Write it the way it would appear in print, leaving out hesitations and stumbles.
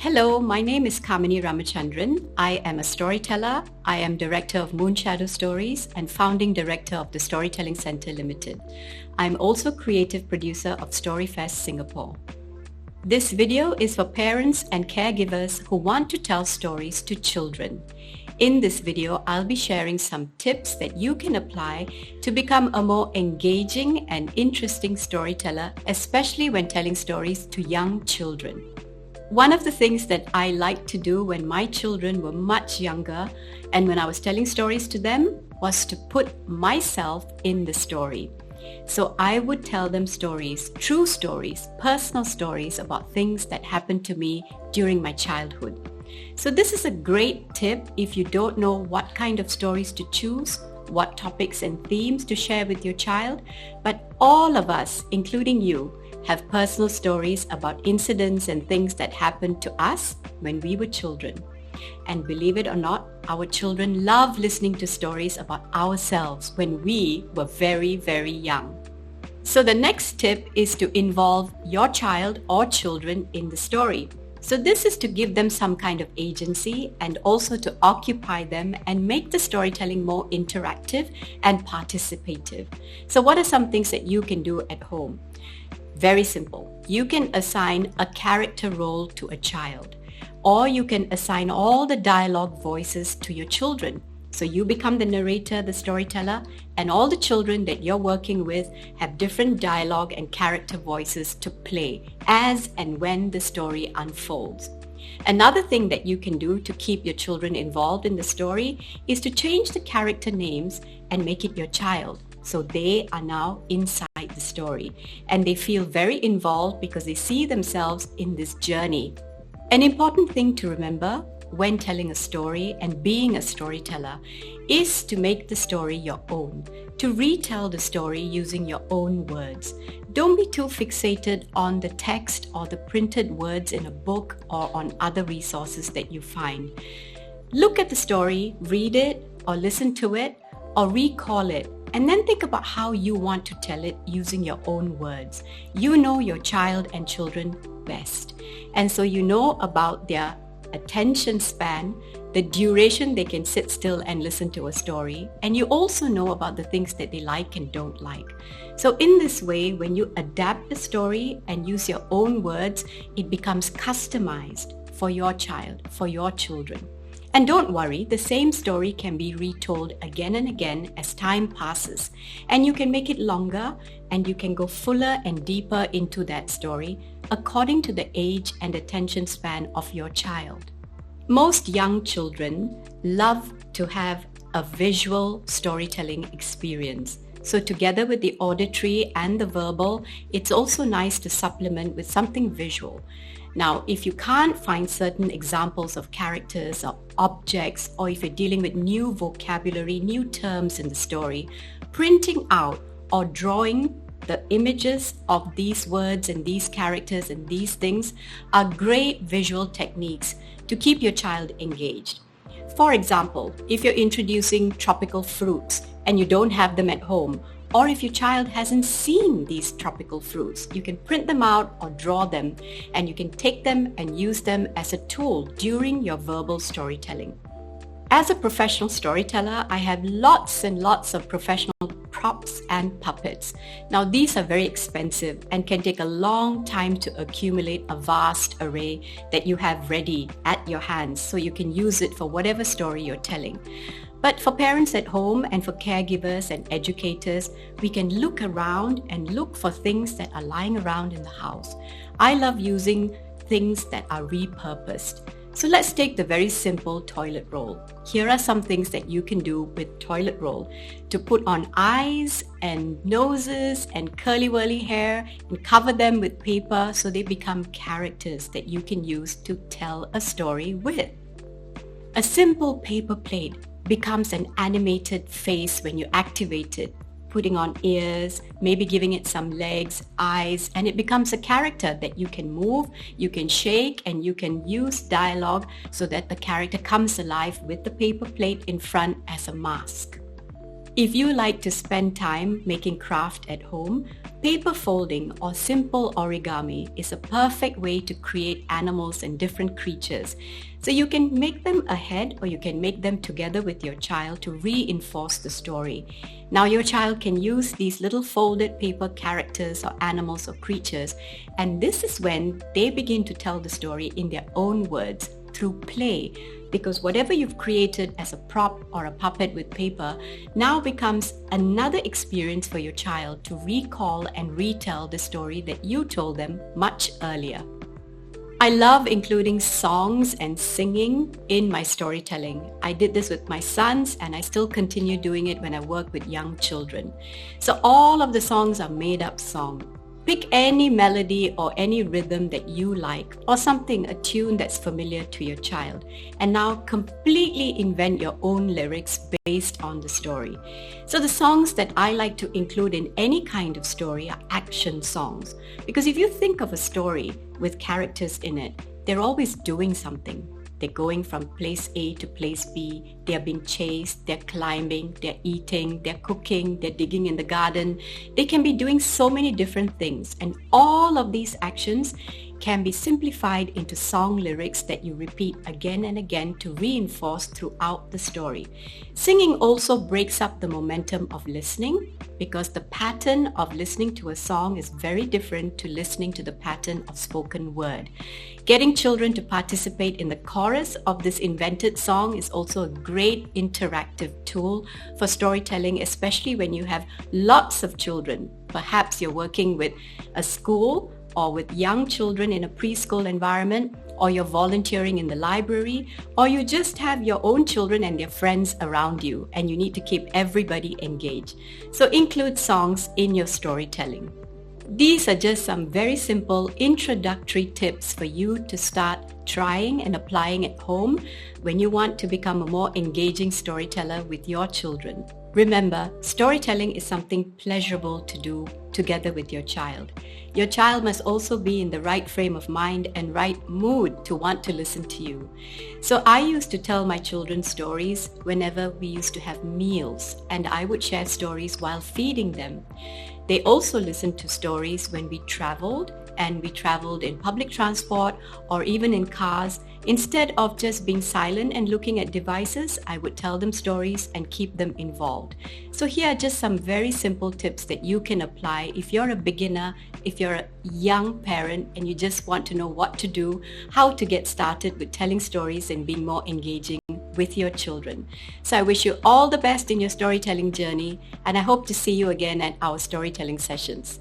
Hello, my name is Kamini Ramachandran. I am a storyteller. I am director of MoonShadow Stories and founding director of the Storytelling Centre Limited. I'm also creative producer of StoryFest Singapore. This video is for parents and caregivers who want to tell stories to children. In this video, I'll be sharing some tips that you can apply to become a more engaging and interesting storyteller, especially when telling stories to young children. One of the things that I liked to do when my children were much younger and when I was telling stories to them was to put myself in the story. So I would tell them stories, true stories, personal stories about things that happened to me during my childhood. So this is a great tip if you don't know what kind of stories to choose, what topics and themes to share with your child, but all of us, including you, have personal stories about incidents and things that happened to us when we were children. And believe it or not, our children love listening to stories about ourselves when we were very, very young. So the next tip is to involve your child or children in the story. So this is to give them some kind of agency and also to occupy them and make the storytelling more interactive and participative. So what are some things that you can do at home? Very simple. You can assign a character role to a child, or you can assign all the dialogue voices to your children. So you become the narrator, the storyteller, and all the children that you're working with have different dialogue and character voices to play as and when the story unfolds. Another thing that you can do to keep your children involved in the story is to change the character names and make it your child. So they are now inside the story and they feel very involved because they see themselves in this journey. An important thing to remember when telling a story and being a storyteller is to make the story your own, to retell the story using your own words. Don't be too fixated on the text or the printed words in a book or on other resources that you find. Look at the story, read it or listen to it or recall it. And then think about how you want to tell it using your own words. You know your child and children best. And so you know about their attention span, the duration they can sit still and listen to a story. And you also know about the things that they like and don't like. So in this way, when you adapt the story and use your own words, it becomes customized for your child, for your children. And don't worry, the same story can be retold again and again as time passes. And you can make it longer and you can go fuller and deeper into that story according to the age and attention span of your child. Most young children love to have a visual storytelling experience. So together with the auditory and the verbal, it's also nice to supplement with something visual. Now, if you can't find certain examples of characters or objects, or if you're dealing with new vocabulary, new terms in the story, printing out or drawing the images of these words and these characters and these things are great visual techniques to keep your child engaged. For example, if you're introducing tropical fruits and you don't have them at home, or if your child hasn't seen these tropical fruits, you can print them out or draw them, and you can take them and use them as a tool during your verbal storytelling. As a professional storyteller, I have lots and lots of professional props and puppets. Now these are very expensive and can take a long time to accumulate a vast array that you have ready at your hands so you can use it for whatever story you're telling. But for parents at home and for caregivers and educators, we can look around and look for things that are lying around in the house. I love using things that are repurposed. So let's take the very simple toilet roll. Here are some things that you can do with toilet roll to put on eyes and noses and curly-whirly hair and cover them with paper so they become characters that you can use to tell a story with. A simple paper plate becomes an animated face when you activate it, putting on ears, maybe giving it some legs, eyes, and it becomes a character that you can move, you can shake, and you can use dialogue so that the character comes alive with the paper plate in front as a mask. If you like to spend time making craft at home, paper folding or simple origami is a perfect way to create animals and different creatures. So you can make them ahead or you can make them together with your child to reinforce the story. Now your child can use these little folded paper characters or animals or creatures, and this is when they begin to tell the story in their own words through play, because whatever you've created as a prop or a puppet with paper now becomes another experience for your child to recall and retell the story that you told them much earlier. I love including songs and singing in my storytelling. I did this with my sons and I still continue doing it when I work with young children. So all of the songs are made-up songs. Pick any melody or any rhythm that you like, or something, a tune that's familiar to your child, and now completely invent your own lyrics based on the story. So the songs that I like to include in any kind of story are action songs, because if you think of a story with characters in it, they're always doing something. They're going from place A to place B. They're being chased. They're climbing. They're eating. They're cooking. They're digging in the garden. They can be doing so many different things. And all of these actions can be simplified into song lyrics that you repeat again and again to reinforce throughout the story. Singing also breaks up the momentum of listening, because the pattern of listening to a song is very different to listening to the pattern of spoken word. Getting children to participate in the chorus of this invented song is also a great interactive tool for storytelling, especially when you have lots of children. Perhaps you're working with a school or with young children in a preschool environment, or you're volunteering in the library, or you just have your own children and their friends around you and you need to keep everybody engaged. So include songs in your storytelling. These are just some very simple introductory tips for you to start trying and applying at home when you want to become a more engaging storyteller with your children. Remember, storytelling is something pleasurable to do together with your child. Your child must also be in the right frame of mind and right mood to want to listen to you. So I used to tell my children stories whenever we used to have meals, and I would share stories while feeding them. They also listened to stories when we traveled, and we traveled in public transport or even in cars. Instead of just being silent and looking at devices, I would tell them stories and keep them involved. So here are just some very simple tips that you can apply if you're a beginner, if you're a young parent and you just want to know what to do, how to get started with telling stories and being more engaging with your children. So I wish you all the best in your storytelling journey, and I hope to see you again at our storytelling sessions.